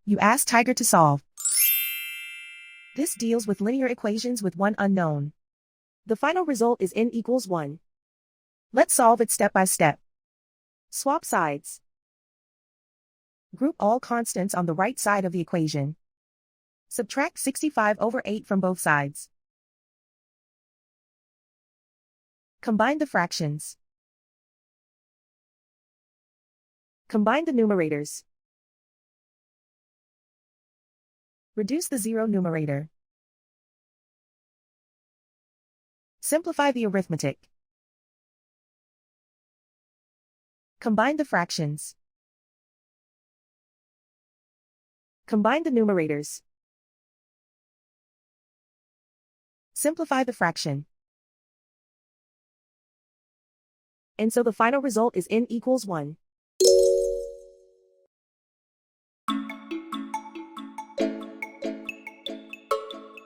You ask Tiger to solve. This deals with linear equations with one unknown. The final result is n equals 1. Let's solve it step by step. Swap sides. Group all constants on the right side of the equation. Subtract 65 over 8 from both sides. Combine the fractions. Combine the numerators. Reduce the zero numerator. Simplify the arithmetic. Combine the fractions. Combine the numerators. Simplify the fraction. And so the final result is n equals 1.